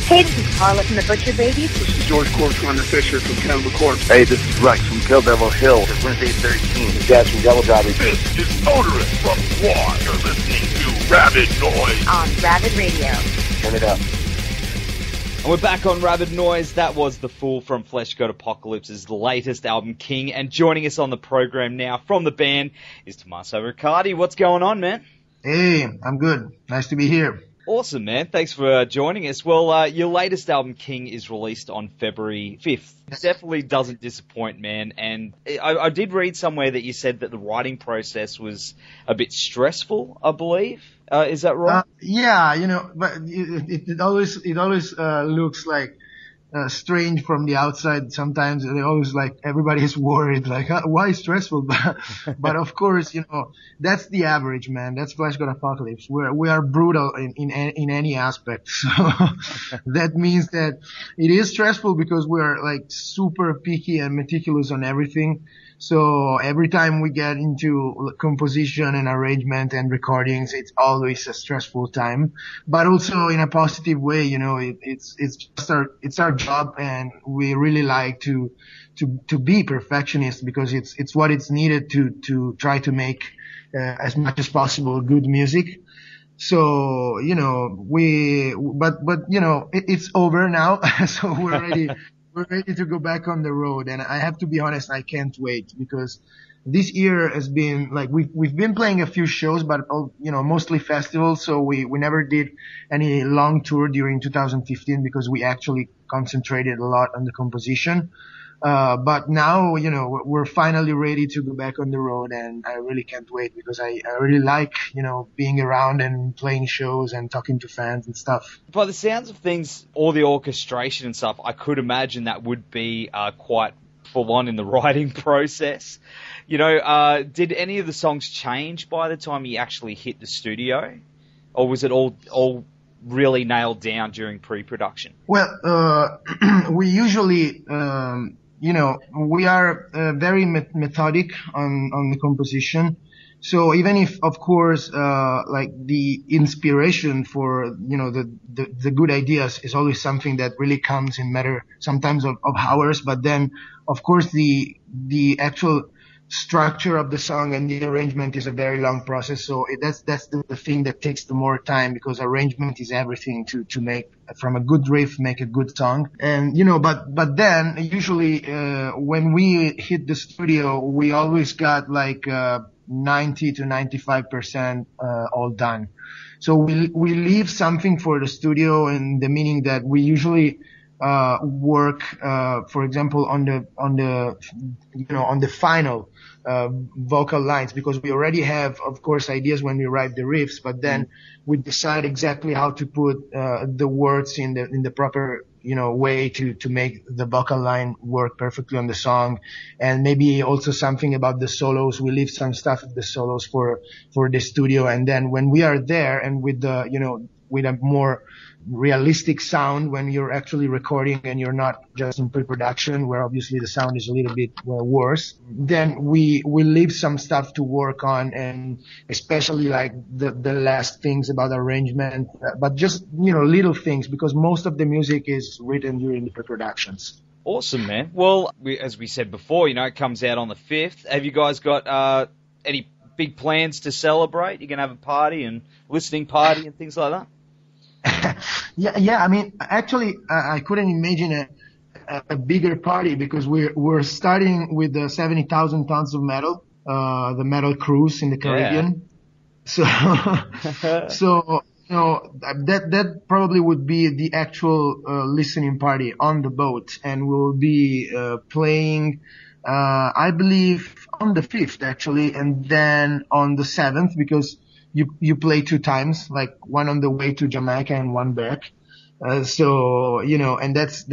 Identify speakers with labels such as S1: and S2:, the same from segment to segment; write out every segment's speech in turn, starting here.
S1: Hey, this is Carla from the Butcher Babies.
S2: This is George Corcoran Fisher from Cannibal Corpse.
S3: Hey, this is Rex from Kill Devil Hill. It's Wednesday 13.
S4: This is Dad from Devil Driving.
S5: This is Motorist from War. You're listening to Rabid Noise
S1: on Rabid Radio.
S4: Turn it up.
S6: And we're back on Rabid Noise. That was The Fool from Fleshgod Apocalypse's latest album, King. And joining us on the program now from the band is Tommaso Riccardi. What's going on, man?
S7: Hey, I'm good. Nice to be here.
S6: Awesome, man. Thanks for joining us. Well, your latest album, King, is released on February 5th. It definitely doesn't disappoint, man. And I did read somewhere that you said that the writing process was a bit stressful, I believe. Is that right?
S7: Yeah, but it always looks like strange from the outside. Sometimes they always everybody is worried, why stressful? But of course, that's the average, man. That's Fleshgod Apocalypse. We are brutal in any aspect. So that means that it is stressful because we're super picky and meticulous on everything. So every time we get into composition and arrangement and recordings, it's always a stressful time, but also in a positive way. It's our job, and we really like to be perfectionists because it's what it's needed to try to make as much as possible good music. So it's over now. So we're ready. We're ready to go back on the road, and I have to be honest, I can't wait because this year has been we've been playing a few shows, but mostly festivals. So we never did any long tour during 2015 because we actually concentrated a lot on the composition. But now, we're finally ready to go back on the road, and I really can't wait because I really like, being around and playing shows and talking to fans and stuff.
S6: By the sounds of things, all the orchestration and stuff, I could imagine that would be quite full on in the writing process. Did any of the songs change by the time you actually hit the studio? Or was it all really nailed down during pre-production?
S7: Well, we usually, we are very methodic on the composition. So even if, of course, the inspiration for, the good ideas is always something that really comes in matter sometimes of hours, but then, of course, the actual structure of the song and the arrangement is a very long process. So that's the thing that takes the more time, because arrangement is everything to make from a good riff, make a good song. And, but then usually, when we hit the studio, we always got 90 to 95%, all done. So we leave something for the studio, in the meaning that we usually, work, for example, on the final, vocal lines, because we already have, of course, ideas when we write the riffs, but then we decide exactly how to put, the words in the proper, way to make the vocal line work perfectly on the song. And maybe also something about the solos. We leave some stuff of the solos for the studio. And then when we are there and with with a more realistic sound, when you're actually recording and you're not just in pre-production, where obviously the sound is a little bit worse, then we leave some stuff to work on, and especially the last things about arrangement, but just, little things, because most of the music is written during the pre-productions.
S6: Awesome, man. Well, as we said before, it comes out on the 5th. Have you guys got any big plans to celebrate? You're going to have a party and listening party and things like that?
S7: Yeah. I mean, actually, I couldn't imagine a bigger party, because we're starting with the 70,000 tons of metal, the metal cruise in the Caribbean. Yeah. So that probably would be the actual listening party on the boat, and we'll be playing, I believe, on the 5th actually, and then on the 7th, because you play 2 times, one on the way to Jamaica and one back. So, and that's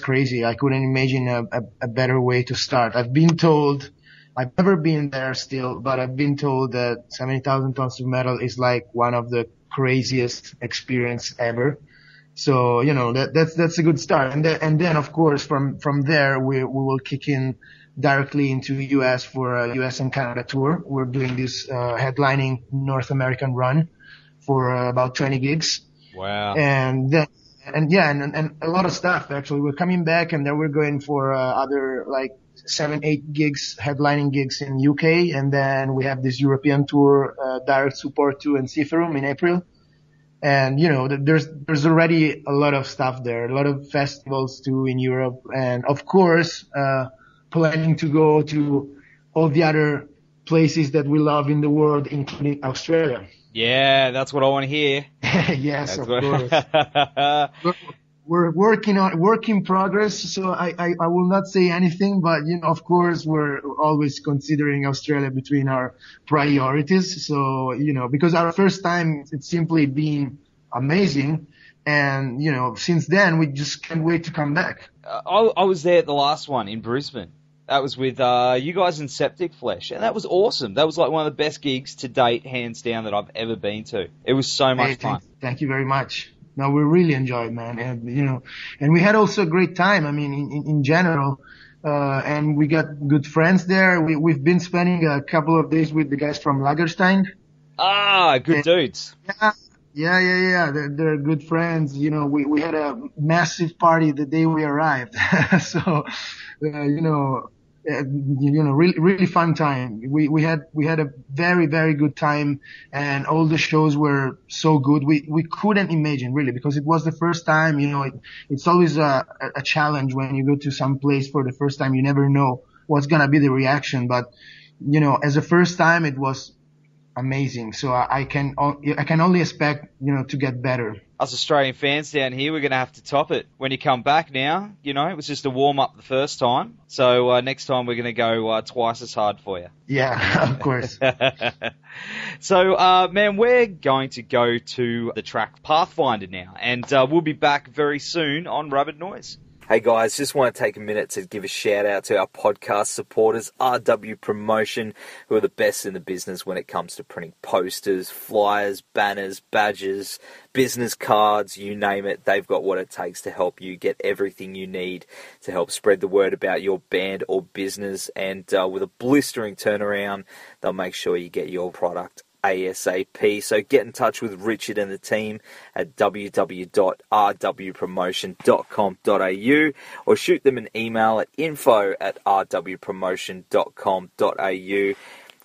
S7: crazy. I couldn't imagine a better way to start. I've been told, I've never been there still, but I've been told that 70,000 tons of metal is one of the craziest experience ever. So, that's a good start. And then of course, from there, we will kick in directly into US for a US and Canada tour. We're doing this headlining North American run for about 20 gigs.
S6: Wow.
S7: And and a lot of stuff actually. We're coming back, and then we're going for other like 7-8 gigs, headlining gigs in UK, and then we have this European tour, direct support to Enciferum in April. And there's already a lot of stuff there, a lot of festivals too in Europe, and of course planning to go to all the other places that we love in the world, including Australia.
S6: Yeah, that's what I want to hear.
S7: Yes, of course. We're work in progress, so I will not say anything, but of course we're always considering Australia between our priorities. So because our first time, it's simply been amazing, and since then we just can't wait to come back.
S6: I was there at the last one in Brisbane. That was with you guys in Septic Flesh, and that was awesome. That was like one of the best gigs to date, hands down, that I've ever been to. It was so much fun.
S7: Thank you very much. No, we really enjoyed, man. And, and we had also a great time. I mean, in general, and we got good friends there. We've been spending a couple of days with the guys from Lagerstein.
S6: Ah, good dudes.
S7: Yeah. They're good friends. We had a massive party the day we arrived. So, really fun time. We had a very, very good time, and all the shows were so good. We couldn't imagine, really, because it was the first time. It's always a challenge when you go to some place for the first time. You never know what's gonna be the reaction, but as a first time, it was amazing. So I can only expect to get better.
S6: Us Australian fans down here, we're going to have to top it when you come back now. It was just a warm-up the first time. So next time we're going to go twice as hard for you.
S7: Yeah, of course.
S6: So, man, we're going to go to the track Pathfinder now, and we'll be back very soon on Rabid Noise. Hey guys, just want to take a minute to give a shout out to our podcast supporters, RW Promotion, who are the best in the business when it comes to printing posters, flyers, banners, badges, business cards, you name it. They've got what it takes to help you get everything you need to help spread the word about your band or business. And with a blistering turnaround, they'll make sure you get your product ASAP. So get in touch with Richard and the team at www.rwpromotion.com.au or shoot them an email at info@rwpromotion.com.au.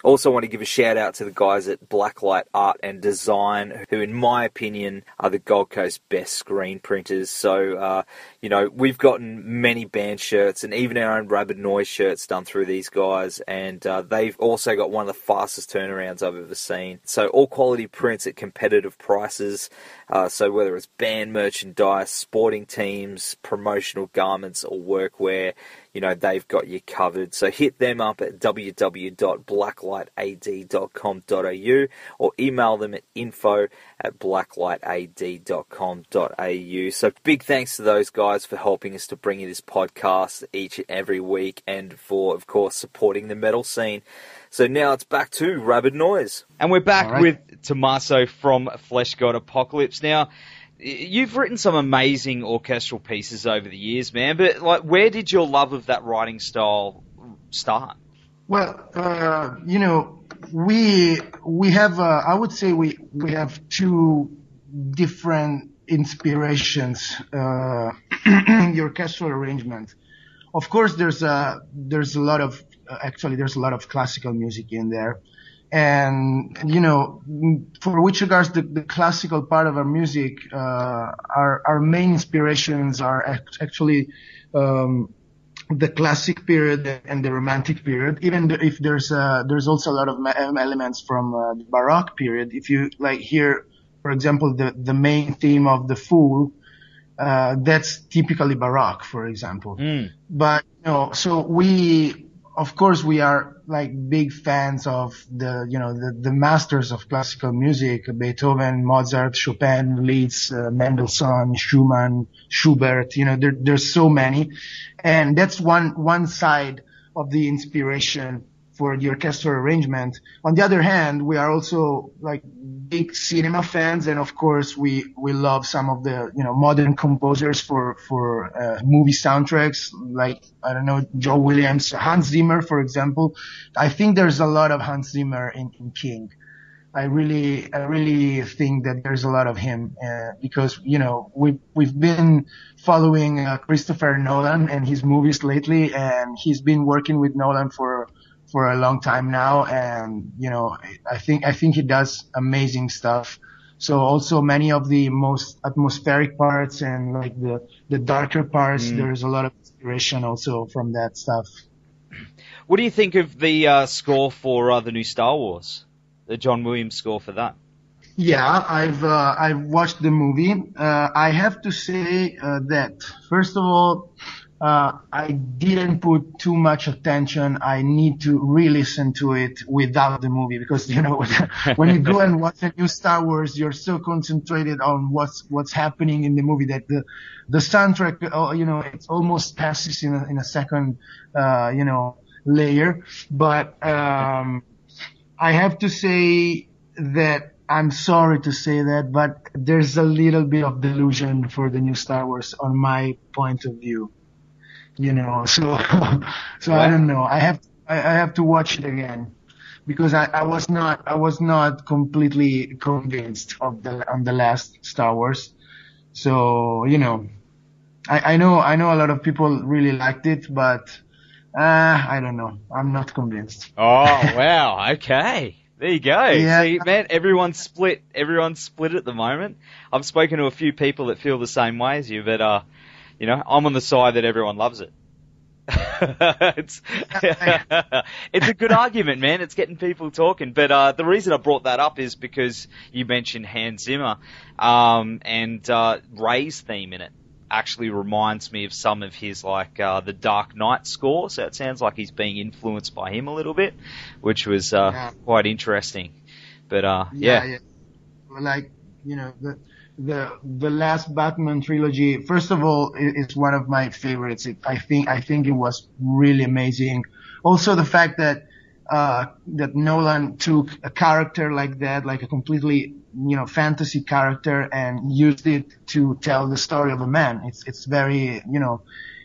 S6: Also want to give a shout out to the guys at Blacklight Art and Design, who in my opinion are the Gold Coast best screen printers. So, we've gotten many band shirts and even our own Rabid Noise shirts done through these guys, and they've also got one of the fastest turnarounds I've ever seen. So all quality prints at competitive prices. So whether it's band merchandise, sporting teams, promotional garments or workwear, they've got you covered. So hit them up at www.blacklightad.com.au or email them at info@blacklightad.com.au. So big thanks to those guys for helping us to bring you this podcast each and every week, and for, of course, supporting the metal scene. So now it's back to Rabid Noise. And we're back with Tommaso from Fleshgod Apocalypse. Now, you've written some amazing orchestral pieces over the years, man, but where did your love of that writing style start?
S7: Well, we have, I would say we have two different inspirations in the orchestral arrangement. Of course, there's a lot of classical music in there. And, for which regards the classical part of our music, our main inspirations are actually, the classic period and the romantic period, even if there's also a lot of elements from the Baroque period. If you hear, for example, the main theme of The Fool, that's typically Baroque, for example. But, so of course, we are big fans of the masters of classical music: Beethoven, Mozart, Chopin, Liszt, Mendelssohn, Schumann, Schubert. There's so many, and that's one side of the inspiration for the orchestral arrangement. On the other hand, we are also big cinema fans, and of course we love some of the modern composers for movie soundtracks, Joe Williams, Hans Zimmer, for example. I think there's a lot of Hans Zimmer in King. I really think that there's a lot of him, because, we've been following Christopher Nolan and his movies lately, and he's been working with Nolan for a long time now. And, I think he does amazing stuff. So also many of the most atmospheric parts and like the darker parts, there's a lot of inspiration also from that stuff.
S6: What do you think of the score for the new Star Wars? The John Williams score for that?
S7: Yeah, I've watched the movie. I have to say that first of all, I didn't put too much attention. I need to re-listen to it without the movie, because when you go and watch a new Star Wars, you're so concentrated on what's happening in the movie that the soundtrack, it almost passes in a second, layer. But I have to say that I'm sorry to say that, but there's a little bit of delusion for the new Star Wars on my point of view. So I don't know. I have to watch it again, because I was not completely convinced on the last Star Wars. So, I know a lot of people really liked it, but I don't know. I'm not convinced.
S6: Oh, wow. Okay. There you go.
S7: Yeah.
S6: See, man, everyone's split. Everyone's split at the moment. I've spoken to a few people that feel the same way as you, but, I'm on the side that everyone loves it. It's a good argument, man. It's getting people talking. But the reason I brought that up is because you mentioned Hans Zimmer, and Ray's theme in it actually reminds me of some of his, the Dark Knight score. So it sounds like he's being influenced by him a little bit, which was quite interesting. But yeah.
S7: Like, the last Batman trilogy, first of all, is one of my favorites. I think it was really amazing. Also, the fact that Nolan took a character like that, like a completely, fantasy character, and used it to tell the story of a man. It's very,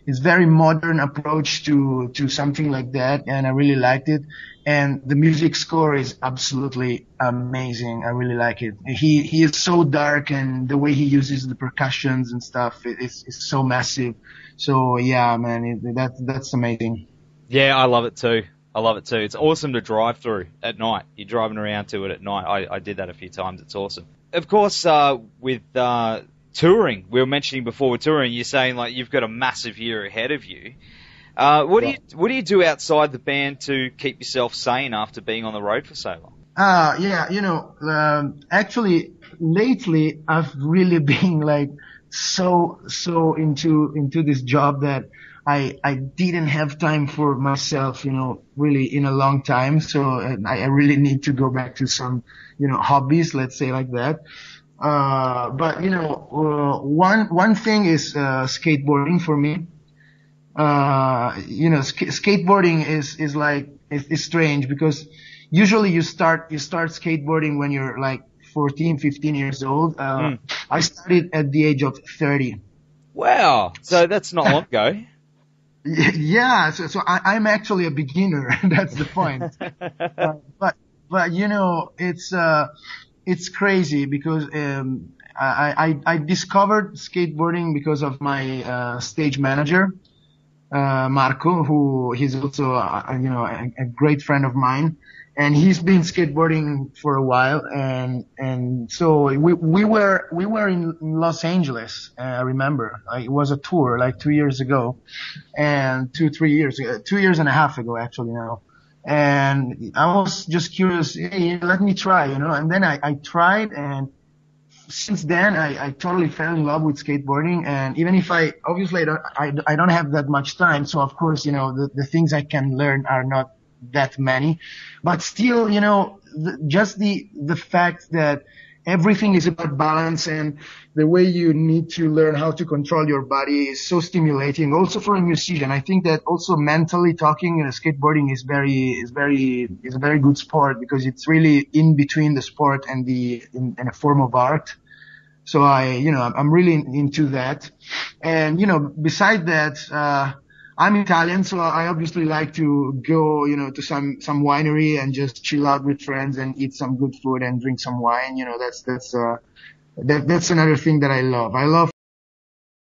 S7: it's very modern approach to something like that, and I really liked it. And the music score is absolutely amazing. I really like it. He is so dark, and the way he uses the percussions and stuff is so massive. So yeah, man, that's amazing.
S6: Yeah, I love it too. It's awesome to drive through at night. You're driving around to it at night. I did that a few times. It's awesome. Of course, with touring, we were mentioning before with touring, you're saying like you've got a massive year ahead of you. What do you do outside the band to keep yourself sane after being on the road for so long?
S7: Yeah, actually lately I've really been like so into this job that I didn't have time for myself, really in a long time. So I really need to go back to some, hobbies, let's say like that. But one thing is skateboarding for me. Skateboarding is like, it's strange, because usually you start skateboarding when you're like 14, 15 years old. I started at the age of 30.
S6: Wow. So that's not long ago.
S7: Yeah. So I'm actually a beginner. That's the point. But it's crazy, because, I discovered skateboarding because of my, stage manager. Marco, who he's also, a great friend of mine, and he's been skateboarding for a while, and so we were in Los Angeles. I remember, it was a tour like 2 years ago, and 2 years ago, 2 years and a half ago actually now. And I was just curious, hey, let me try, and then I tried, and since then, I totally fell in love with skateboarding. And even if I don't have that much time. So of course, the things I can learn are not that many, but still, just the fact that everything is about balance, and the way you need to learn how to control your body is so stimulating. Also for a musician, I think that also mentally talking, skateboarding is a very good sport, because it's really in between the sport and in a form of art. So I'm really into that. And, beside that, I'm Italian, so I obviously like to go, to some winery and just chill out with friends and eat some good food and drink some wine. That's another thing that I love. I love